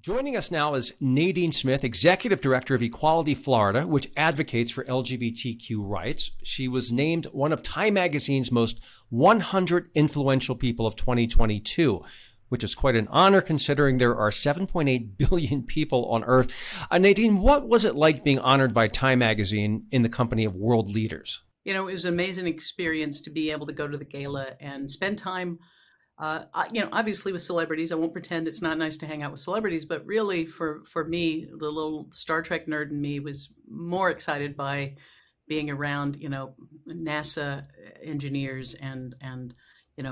Joining us now is Nadine Smith, Executive Director of Equality Florida, which advocates for LGBTQ rights. She was named one of Time Magazine's most 100 influential people of 2022, which is quite an honor considering there are 7.8 billion people on Earth. Nadine, what was it like being honored by Time Magazine in the company of world leaders? It was an amazing experience to be able to go to the gala and spend time obviously with celebrities. I won't pretend it's not nice to hang out with celebrities, but really for me, the little Star Trek nerd in me was more excited by being around, NASA engineers and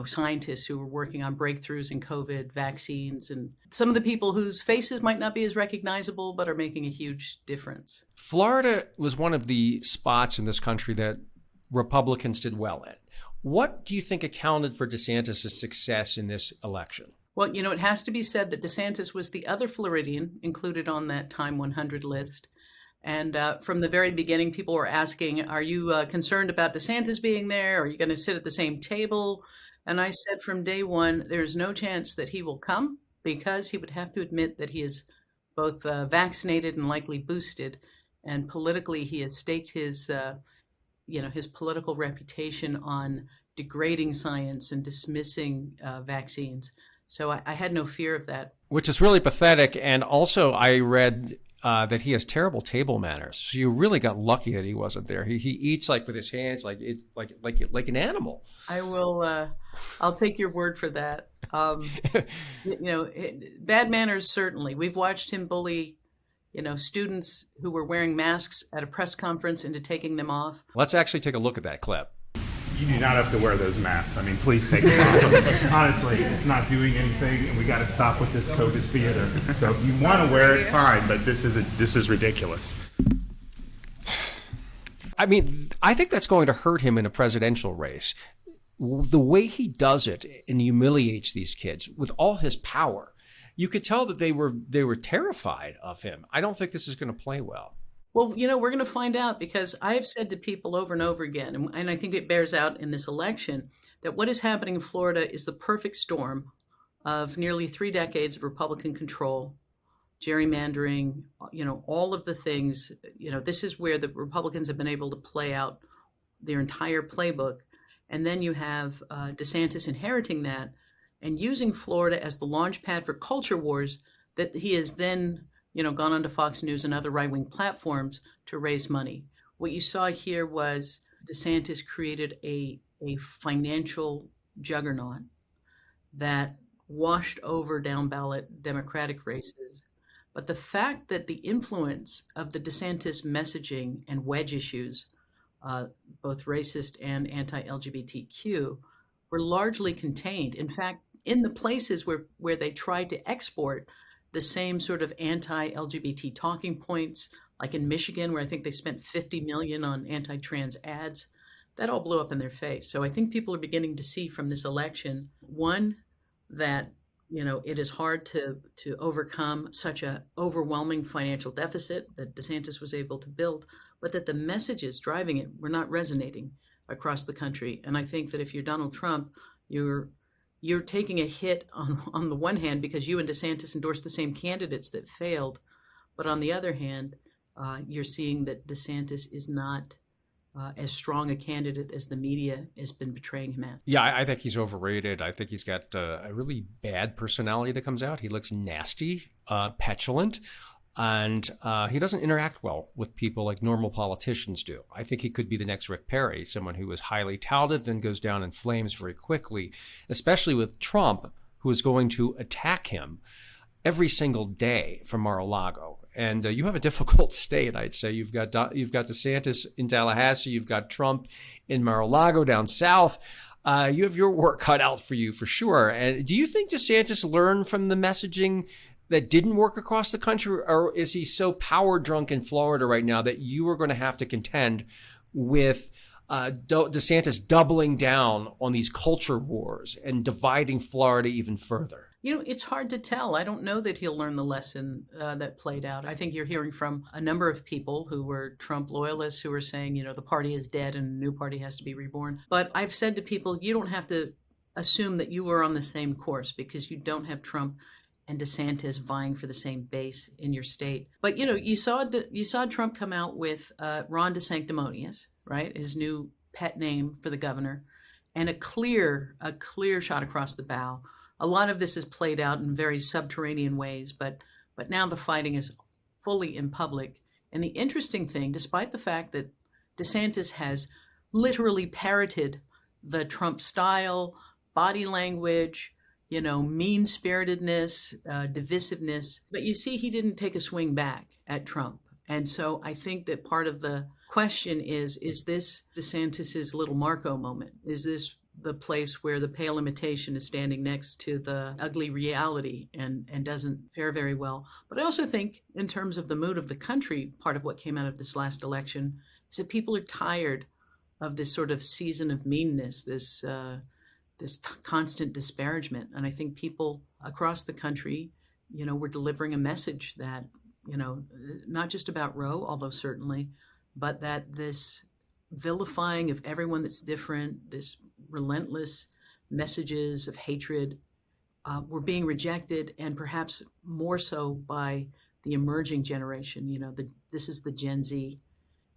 scientists who were working on breakthroughs in COVID vaccines, and some of the people whose faces might not be as recognizable, but are making a huge difference. Florida was one of the spots in this country that Republicans did well in. What do you think accounted for DeSantis' success in this election? Well, it has to be said that DeSantis was the other Floridian included on that Time 100 list. And from the very beginning, people were asking, are you concerned about DeSantis being there? Are you going to sit at the same table? And I said from day one, there's no chance that he will come because he would have to admit that he is both vaccinated and likely boosted. And politically, he has staked his political reputation on degrading science and dismissing vaccines. So I had no fear of that. Which is really pathetic. And also I read that he has terrible table manners. So you really got lucky that he wasn't there. He eats like with his hands, like an animal. I will. I'll take your word for that. Bad manners, certainly. We've watched him bully students who were wearing masks at a press conference into taking them off. Let's actually take a look at that clip. You do not have to wear those masks. I mean, please take them off. Honestly, it's not doing anything, and we got to stop with this COVID theater. So if you want to wear it, fine, but this is ridiculous. I mean, I think that's going to hurt him in a presidential race. The way he does it and humiliates these kids with all his power, you could tell that they were terrified of him. I don't think this is going to play well. Well, we're going to find out, because I have said to people over and over again, and I think it bears out in this election, that what is happening in Florida is the perfect storm of nearly 3 decades of Republican control, gerrymandering, all of the things. This is where the Republicans have been able to play out their entire playbook. And then you have DeSantis inheriting that and using Florida as the launch pad for culture wars that he has then gone onto Fox News and other right-wing platforms to raise money. What you saw here was DeSantis created a financial juggernaut that washed over down-ballot Democratic races. But the fact that the influence of the DeSantis messaging and wedge issues, both racist and anti-LGBTQ, were largely contained. In fact, in the places where they tried to export the same sort of anti-LGBT talking points, like in Michigan, where I think they spent $50 million on anti-trans ads, that all blew up in their face. So I think people are beginning to see from this election, one, that it is hard to overcome such an overwhelming financial deficit that DeSantis was able to build, but that the messages driving it were not resonating across the country. And I think that if you're Donald Trump, you're taking a hit on the one hand because you and DeSantis endorsed the same candidates that failed. But on the other hand, you're seeing that DeSantis is not as strong a candidate as the media has been portraying him as. Yeah, I think he's overrated. I think he's got a really bad personality that comes out. He looks nasty, petulant, and he doesn't interact well with people like normal politicians do. I think he could be the next Rick Perry, someone who is highly touted, then goes down in flames very quickly, especially with Trump, who is going to attack him every single day from Mar-a-Lago. And you have a difficult state, I'd say. You've got DeSantis in Tallahassee. You've got Trump in Mar-a-Lago down south. You have your work cut out for you, for sure. And do you think DeSantis learned from the messaging that didn't work across the country, or is he so power drunk in Florida right now that you are going to have to contend with DeSantis doubling down on these culture wars and dividing Florida even further? It's hard to tell. I don't know that he'll learn the lesson that played out. I think you're hearing from a number of people who were Trump loyalists who were saying, the party is dead and a new party has to be reborn. But I've said to people, you don't have to assume that you were on the same course because you don't have Trump and DeSantis vying for the same base in your state. But you saw Trump come out with Ron DeSanctimonious, right? His new pet name for the governor, and a clear shot across the bow. A lot of this is played out in very subterranean ways, but now the fighting is fully in public. And the interesting thing, despite the fact that DeSantis has literally parroted the Trump style, body language, mean-spiritedness, divisiveness, but you see he didn't take a swing back at Trump. And so I think that part of the question is this DeSantis's little Marco moment? Is this the place where the pale imitation is standing next to the ugly reality and doesn't fare very well? But I also think in terms of the mood of the country, part of what came out of this last election is that people are tired of this sort of season of meanness, this constant disparagement. And I think people across the country, were delivering a message that, not just about Roe, although certainly, but that this vilifying of everyone that's different, this relentless messages of hatred were being rejected, and perhaps more so by the emerging generation. This is the Gen Z.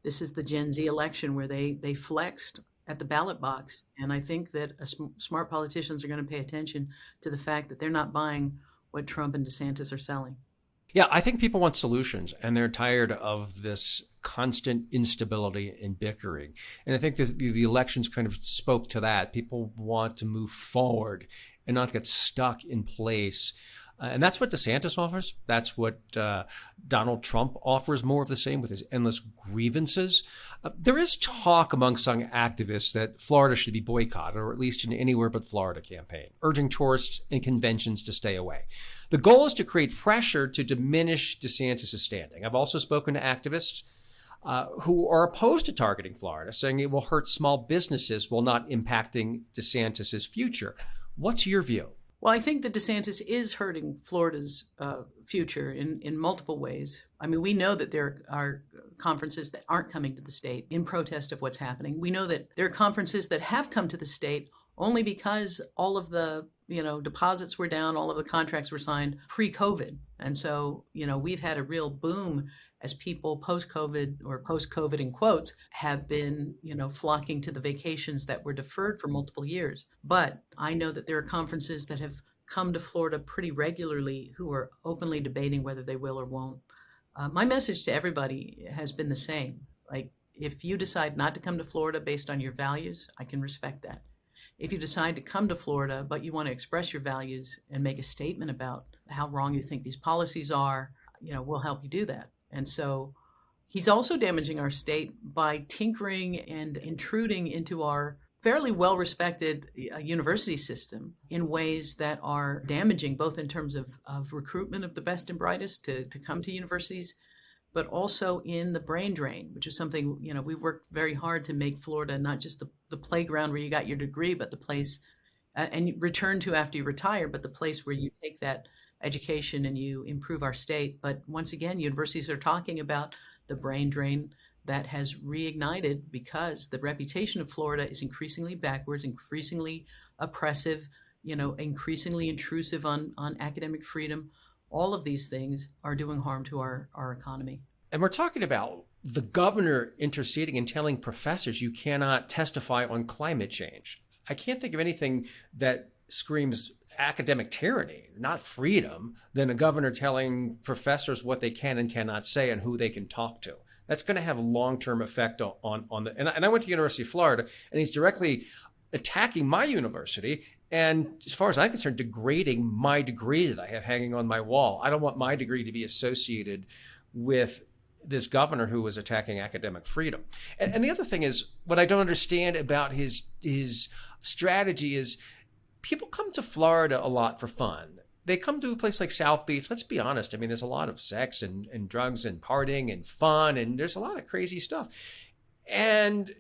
This is the Gen Z election where they flexed at the ballot box. And I think that smart politicians are going to pay attention to the fact that they're not buying what Trump and DeSantis are selling. Yeah, I think people want solutions, and they're tired of this constant instability and bickering. And I think that the elections kind of spoke to that. People want to move forward and not get stuck in place. And that's what DeSantis offers. That's what Donald Trump offers, more of the same with his endless grievances. There is talk among some activists that Florida should be boycotted, or at least an Anywhere But Florida campaign, urging tourists and conventions to stay away. The goal is to create pressure to diminish DeSantis' standing. I've also spoken to activists who are opposed to targeting Florida, saying it will hurt small businesses while not impacting DeSantis' future. What's your view? Well, I think that DeSantis is hurting Florida's future in multiple ways. I mean, we know that there are conferences that aren't coming to the state in protest of what's happening. We know that there are conferences that have come to the state only because all of the deposits were down, all of the contracts were signed pre-COVID. And so, we've had a real boom as people post-COVID, or post-COVID in quotes, have been, flocking to the vacations that were deferred for multiple years. But I know that there are conferences that have come to Florida pretty regularly who are openly debating whether they will or won't. My message to everybody has been the same. Like, if you decide not to come to Florida based on your values, I can respect that. If you decide to come to Florida, but you want to express your values and make a statement about how wrong you think these policies are, we'll help you do that. And so he's also damaging our state by tinkering and intruding into our fairly well-respected university system in ways that are damaging, both in terms of recruitment of the best and brightest to come to universities, but also in the brain drain, which is something, we worked very hard to make Florida not just the playground where you got your degree, but the place and you return to after you retire, but the place where you take that education and you improve our state. But once again, universities are talking about the brain drain that has reignited because the reputation of Florida is increasingly backwards, increasingly oppressive, increasingly intrusive on academic freedom. All of these things are doing harm to our economy. And we're talking about the governor interceding and telling professors you cannot testify on climate change. I can't think of anything that screams academic tyranny, not freedom, than a governor telling professors what they can and cannot say and who they can talk to. That's going to have a long-term effect on the. And I went to University of Florida, and he's directly attacking my university, and as far as I'm concerned, degrading my degree that I have hanging on my wall. I don't want my degree to be associated with this governor who was attacking academic freedom. And the other thing is, what I don't understand about his strategy is, people come to Florida a lot for fun. They come to a place like South Beach. Let's be honest. I mean, there's a lot of sex and drugs and partying and fun, and there's a lot of crazy stuff. And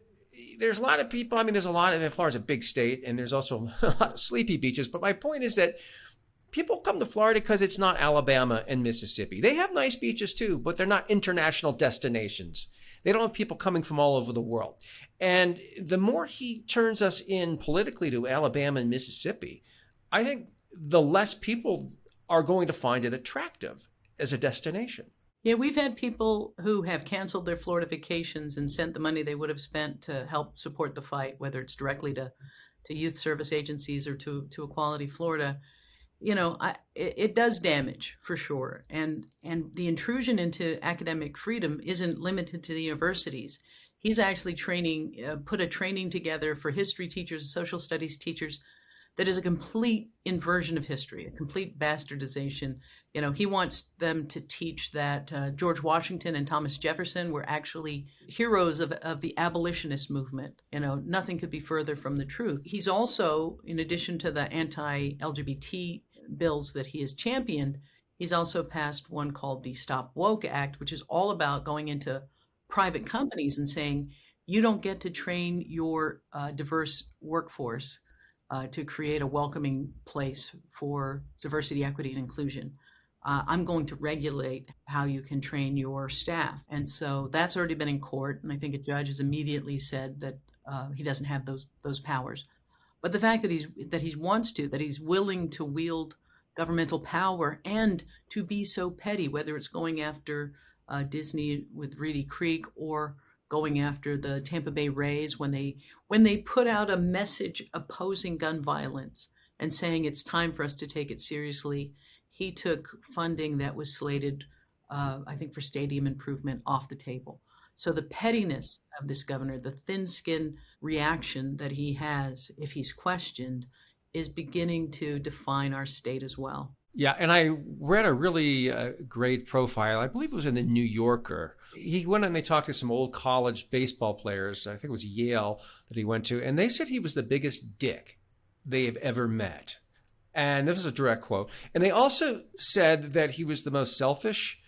there's a lot of people. I mean, Florida's a big state, and there's also a lot of sleepy beaches. But my point is that people come to Florida because it's not Alabama and Mississippi. They have nice beaches too, but they're not international destinations. They don't have people coming from all over the world. And the more he turns us in politically to Alabama and Mississippi, I think the less people are going to find it attractive as a destination. Yeah, we've had people who have canceled their Florida vacations and sent the money they would have spent to help support the fight, whether it's directly to youth service agencies or to Equality Florida. It does damage for sure. And the intrusion into academic freedom isn't limited to the universities. He's actually put a training together for history teachers, social studies teachers, that is a complete inversion of history, a complete bastardization. He wants them to teach that George Washington and Thomas Jefferson were actually heroes of the abolitionist movement. Nothing could be further from the truth. He's also, in addition to the anti-LGBT bills that he has championed, he's also passed one called the Stop Woke Act, which is all about going into private companies and saying, you don't get to train your diverse workforce to create a welcoming place for diversity, equity, and inclusion. I'm going to regulate how you can train your staff. And so that's already been in court. And I think a judge has immediately said that he doesn't have those powers. But the fact that he's willing to wield governmental power and to be so petty, whether it's going after Disney with Reedy Creek or going after the Tampa Bay Rays when they put out a message opposing gun violence and saying it's time for us to take it seriously, he took funding that was slated, I think, for stadium improvement off the table. So the pettiness of this governor, the thin-skinned reaction that he has if he's questioned, is beginning to define our state as well. Yeah, and I read a really great profile. I believe it was in the New Yorker. He went and they talked to some old college baseball players. I think it was Yale that he went to. And they said he was the biggest dick they have ever met. And this is a direct quote. And they also said that he was the most selfish,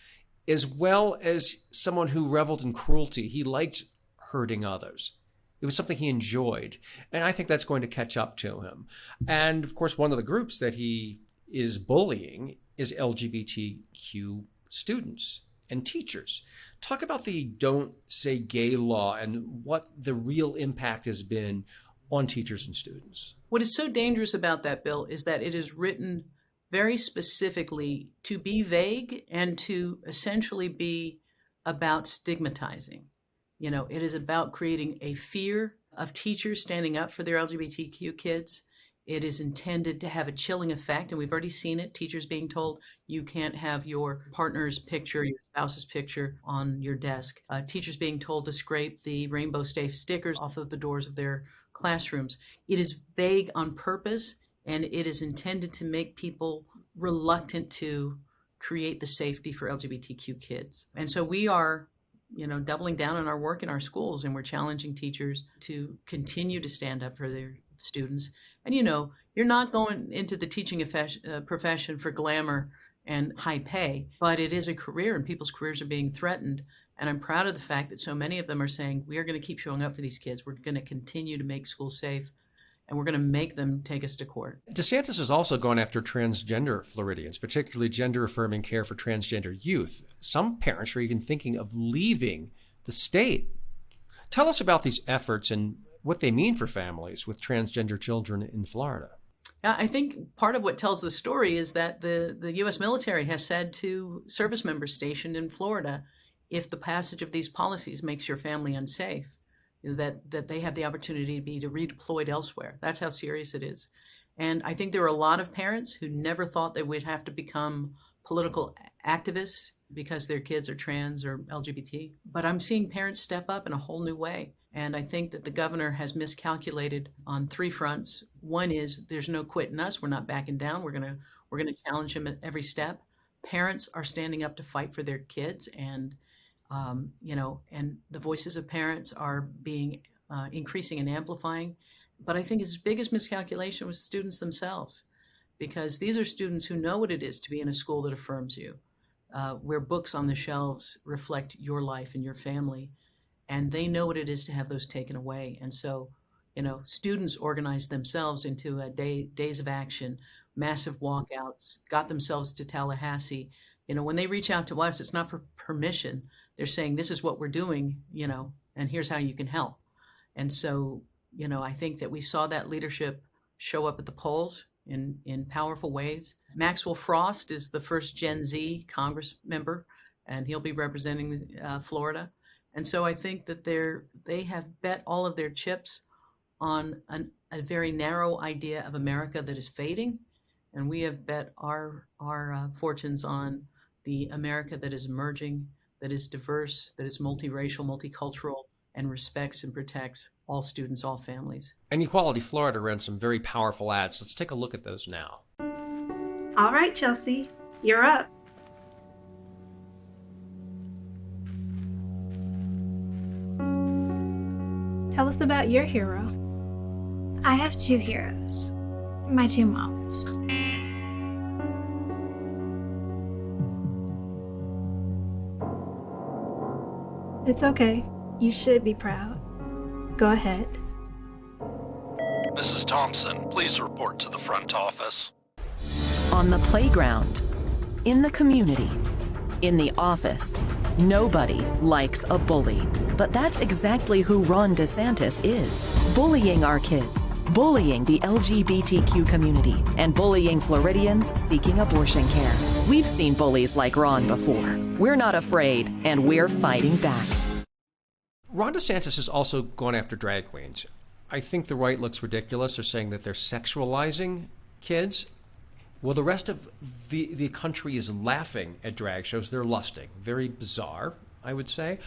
as well as someone who reveled in cruelty. He liked hurting others. It was something he enjoyed. And I think that's going to catch up to him. And of course, one of the groups that he is bullying is LGBTQ students and teachers. Talk about the Don't Say Gay law and what the real impact has been on teachers and students. What is so dangerous about that bill is that it is written very specifically to be vague and to essentially be about stigmatizing. It is about creating a fear of teachers standing up for their LGBTQ kids. It is intended to have a chilling effect, and we've already seen it. Teachers being told you can't have your partner's picture, your spouse's picture on your desk. Teachers being told to scrape the rainbow safe stickers off of the doors of their classrooms. It is vague on purpose, and it is intended to make people reluctant to create the safety for LGBTQ kids. And so we are doubling down on our work in our schools, and we're challenging teachers to continue to stand up for their students. And you're not going into the teaching profession for glamour and high pay, but it is a career, and people's careers are being threatened. And I'm proud of the fact that so many of them are saying, we are going to keep showing up for these kids. We're going to continue to make schools safe, and we're going to make them take us to court. DeSantis has also gone after transgender Floridians, particularly gender-affirming care for transgender youth. Some parents are even thinking of leaving the state. Tell us about these efforts and what they mean for families with transgender children in Florida. I think part of what tells the story is that the U.S. military has said to service members stationed in Florida, if the passage of these policies makes your family unsafe, that they have the opportunity to be redeployed elsewhere. That's how serious it is. And I think there are a lot of parents who never thought they would have to become political activists because their kids are trans or LGBT. But I'm seeing parents step up in a whole new way. And I think that the governor has miscalculated on three fronts. One is there's no quitting us. We're not backing down. We're gonna challenge him at every step. Parents are standing up to fight for their kids, and and the voices of parents are being increasing and amplifying. But I think his biggest miscalculation was students themselves, because these are students who know what it is to be in a school that affirms you, where books on the shelves reflect your life and your family, and they know what it is to have those taken away. And so, students organized themselves into days of action, massive walkouts, got themselves to Tallahassee. When they reach out to us, it's not for permission. They're saying, this is what we're doing, and here's how you can help. And so, I think that we saw that leadership show up at the polls. in powerful ways. Maxwell Frost is the first Gen Z Congress member, and he'll be representing Florida. And so I think that they have bet all of their chips on a very narrow idea of America that is fading, and we have bet our fortunes on the America that is emerging, that is diverse, that is multiracial, multicultural, and respects and protects all students, all families. And Equality Florida ran some very powerful ads. Let's take a look at those now. All right, Chelsea, you're up. Tell us about your hero. I have two heroes, my two moms. It's okay. You should be proud. Go ahead. Mrs. Thompson, please report to the front office. On the playground, in the community, in the office, nobody likes a bully. But that's exactly who Ron DeSantis is. Bullying our kids, bullying the LGBTQ community, and bullying Floridians seeking abortion care. We've seen bullies like Ron before. We're not afraid, and we're fighting back. Ron DeSantis has also gone after drag queens. I think the right looks ridiculous. They're saying that they're sexualizing kids. Well, the rest of the country is laughing at drag shows. They're lusting. Very bizarre, I would say.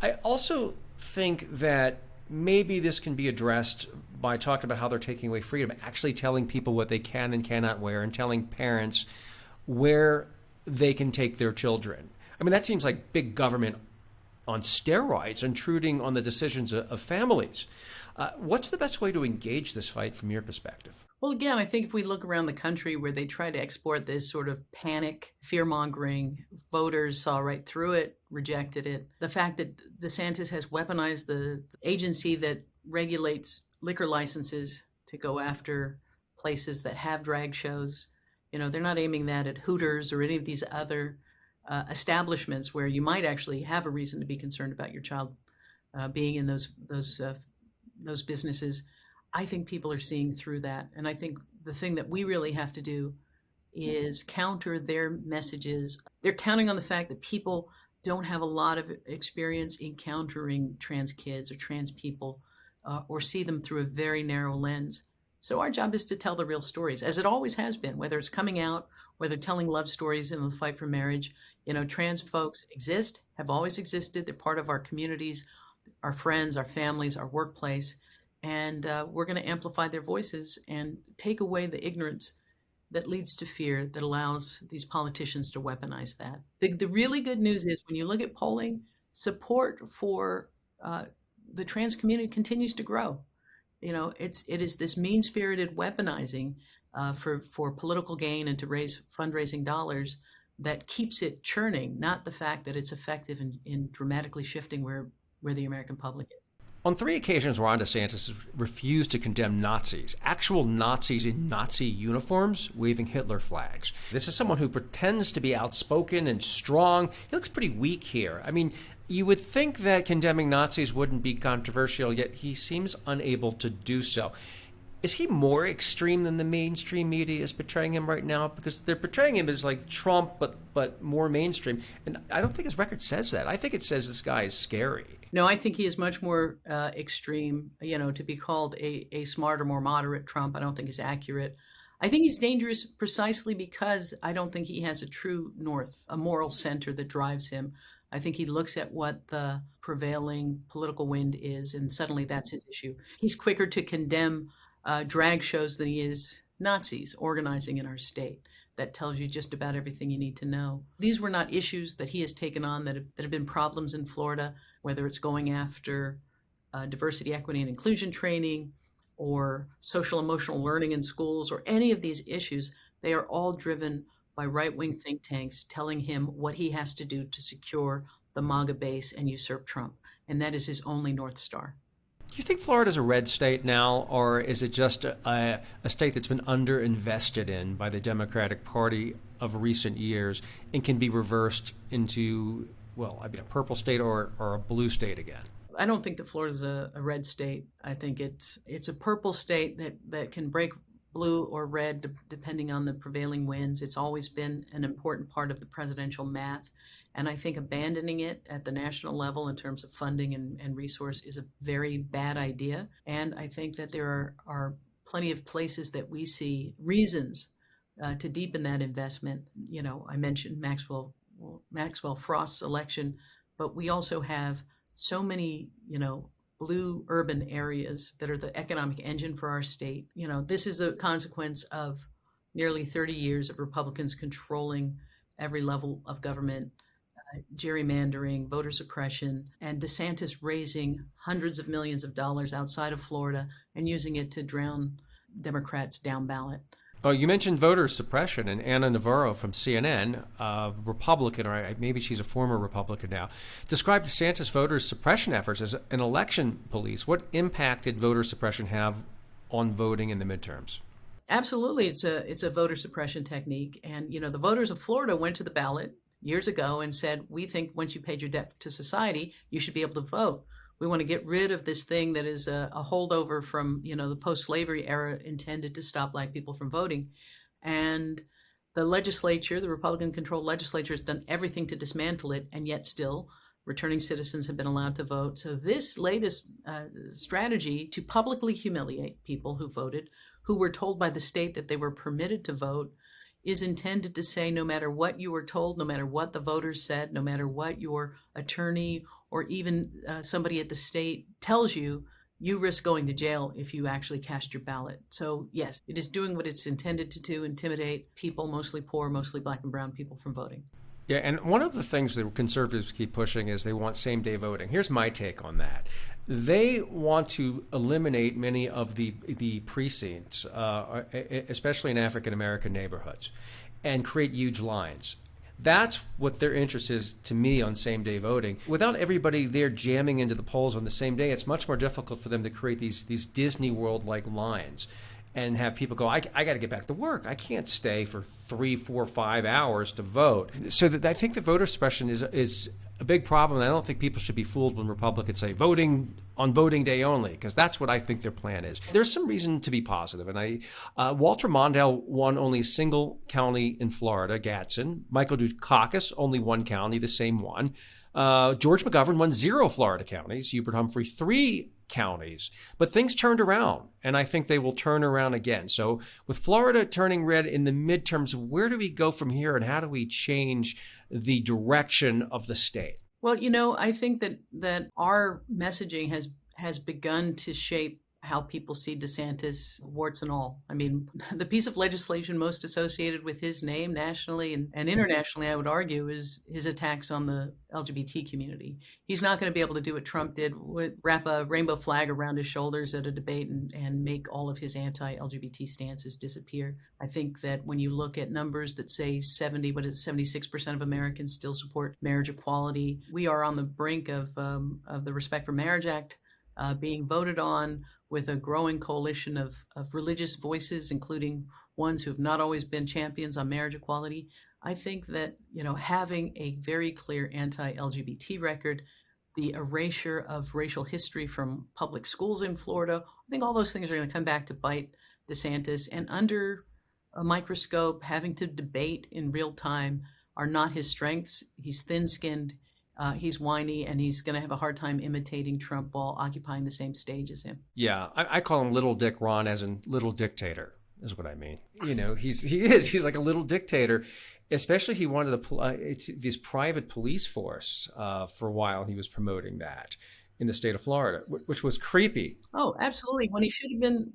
I also think that maybe this can be addressed by talking about how they're taking away freedom, actually telling people what they can and cannot wear, and telling parents where they can take their children. I mean, that seems like big government on steroids, intruding on the decisions of families. What's the best way to engage this fight from your perspective? Well, again, I think if we look around the country where they try to export this sort of panic, fear-mongering, voters saw right through it, rejected it. The fact that DeSantis has weaponized the agency that regulates liquor licenses to go after places that have drag shows. You know, they're not aiming that at Hooters or any of these other establishments where you might actually have a reason to be concerned about your child being in those businesses. I think people are seeing through that. And I think the thing that we really have to do is counter their messages. They're counting on the fact that people don't have a lot of experience encountering trans kids or trans people or see them through a very narrow lens. So our job is to tell the real stories, as it always has been, whether it's coming out, whether telling love stories in the fight for marriage. You know, trans folks exist, have always existed. They're part of our communities, our friends, our families, our workplace. And we're going to amplify their voices and take away the ignorance that leads to fear that allows these politicians to weaponize that. The really good news is when you look at polling, support for the trans community continues to grow. You know, it is this mean-spirited weaponizing for political gain and to raise fundraising dollars that keeps it churning, not the fact that it's effective in dramatically shifting where the American public is. On 3 occasions, Ron DeSantis has refused to condemn Nazis, actual Nazis in Nazi uniforms, waving Hitler flags. This is someone who pretends to be outspoken and strong. He looks pretty weak here. I mean, you would think that condemning Nazis wouldn't be controversial, yet he seems unable to do so. Is he more extreme than the mainstream media is portraying him right now? Because they're portraying him as like Trump, but more mainstream. And I don't think his record says that. I think it says this guy is scary. No, I think he is much more extreme. You know, to be called a smarter, more moderate Trump, I don't think is accurate. I think he's dangerous precisely because I don't think he has a true north, a moral center that drives him. I think he looks at what the prevailing political wind is, and suddenly that's his issue. He's quicker to condemn drag shows than he is Nazis organizing in our state. That tells you just about everything you need to know. These were not issues that he has taken on that have been problems in Florida, whether it's going after diversity, equity, and inclusion training or social emotional learning in schools or any of these issues. They are all driven by right-wing think tanks telling him what he has to do to secure the MAGA base and usurp Trump. And that is his only North Star. Do you think Florida's a red state now, or is it just a state that's been underinvested in by the Democratic Party of recent years and can be reversed into, well, I mean, a purple state or a blue state again? I don't think that Florida's a red state. I think it's a purple state that can break blue or red, depending on the prevailing winds. It's always been an important part of the presidential math. And I think abandoning it at the national level in terms of funding and resource is a very bad idea. And I think that there are plenty of places that we see reasons to deepen that investment. You know, I mentioned Maxwell Frost's election, but we also have so many, blue urban areas that are the economic engine for our state. You know, this is a consequence of nearly 30 years of Republicans controlling every level of government, gerrymandering, voter suppression, and DeSantis raising hundreds of millions of dollars outside of Florida and using it to drown Democrats down ballot. Oh, you mentioned voter suppression, and Anna Navarro from CNN, Republican, or maybe she's a former Republican now, described DeSantis' voter suppression efforts as an election police. What impact did voter suppression have on voting in the midterms? Absolutely, it's a voter suppression technique, and the voters of Florida went to the ballot years ago and said, we think once you paid your debt to society, you should be able to vote. We want to get rid of this thing that is a holdover from, the post-slavery era intended to stop Black people from voting. And the legislature, the Republican-controlled legislature, has done everything to dismantle it, and yet still returning citizens have been allowed to vote. So this latest strategy to publicly humiliate people who voted, who were told by the state that they were permitted to vote, is intended to say no matter what you were told, no matter what the voters said, no matter what your attorney or even somebody at the state tells you, you risk going to jail if you actually cast your ballot. So yes, it is doing what it's intended to do, intimidate people, mostly poor, mostly Black and brown people, from voting. Yeah, and one of the things that conservatives keep pushing is they want same-day voting. Here's my take on that. They want to eliminate many of the precincts, especially in African-American neighborhoods, and create huge lines. That's what their interest is, to me, on same-day voting. Without everybody there jamming into the polls on the same day, it's much more difficult for them to create these Disney World-like lines and have people go, I got to get back to work. I can't stay for 3, 4, 5 hours to vote. So I think that voter suppression is a big problem. And I don't think people should be fooled when Republicans say voting on voting day only, because that's what I think their plan is. There's some reason to be positive. And Walter Mondale won only a single county in Florida, Gadsden. Michael Dukakis, only one county, the same one. George McGovern won 0 Florida counties. Hubert Humphrey, 3 counties. But things turned around, and I think they will turn around again. So with Florida turning red in the midterms, where do we go from here, and how do we change the direction of the state? Well, I think that our messaging has begun to shape how people see DeSantis, warts and all. I mean, the piece of legislation most associated with his name nationally and internationally, I would argue, is his attacks on the LGBT community. He's not going to be able to do what Trump did, wrap a rainbow flag around his shoulders at a debate and make all of his anti-LGBT stances disappear. I think that when you look at numbers that say 76% of Americans still support marriage equality, we are on the brink of the Respect for Marriage Act being voted on, with a growing coalition of religious voices, including ones who have not always been champions on marriage equality. I think that, having a very clear anti-LGBT record, the erasure of racial history from public schools in Florida, I think all those things are going to come back to bite DeSantis. And under a microscope, having to debate in real time are not his strengths. He's thin-skinned. He's whiny, and he's going to have a hard time imitating Trump while occupying the same stage as him. Yeah, I call him Little Dick Ron, as in little dictator, is what I mean. He's like a little dictator. Especially he wanted this private police force for a while. He was promoting that in the state of Florida, which was creepy. Oh, absolutely. When he should have been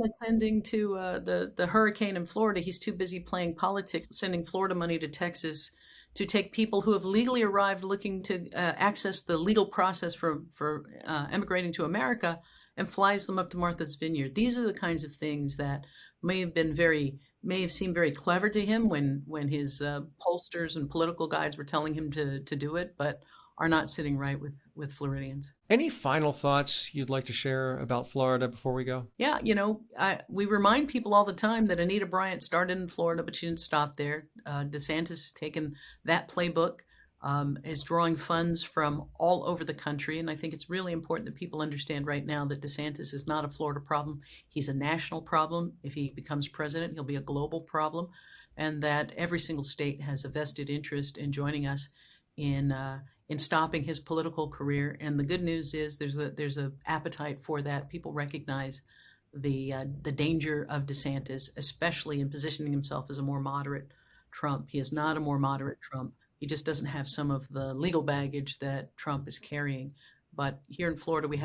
attending to the hurricane in Florida, he's too busy playing politics, sending Florida money to Texas to take people who have legally arrived looking to access the legal process for emigrating to America, and flies them up to Martha's Vineyard. These are the kinds of things that may have seemed very clever to him when his pollsters and political guides were telling him to do it, but are not sitting right with Floridians. Any final thoughts you'd like to share about Florida before we go? Yeah, we remind people all the time that Anita Bryant started in Florida, but she didn't stop there. DeSantis has taken that playbook is drawing funds from all over the country. And I think it's really important that people understand right now that DeSantis is not a Florida problem. He's a national problem. If he becomes president, he'll be a global problem. And that every single state has a vested interest in joining us in stopping his political career. And the good news is there's a appetite for that. People recognize the danger of DeSantis, especially in positioning himself as a more moderate Trump. He is not a more moderate Trump. He just doesn't have some of the legal baggage that Trump is carrying. But here in Florida, we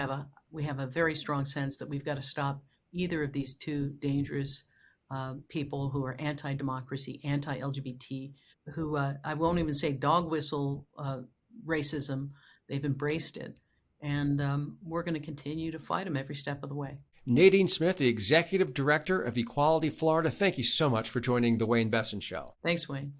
have a very strong sense that we've got to stop either of these two dangerous people who are anti-democracy, anti-LGBT, who I won't even say dog whistle racism. They've embraced it. And we're going to continue to fight them every step of the way. Nadine Smith, the Executive Director of Equality Florida, thank you so much for joining the Wayne Besen Show. Thanks, Wayne.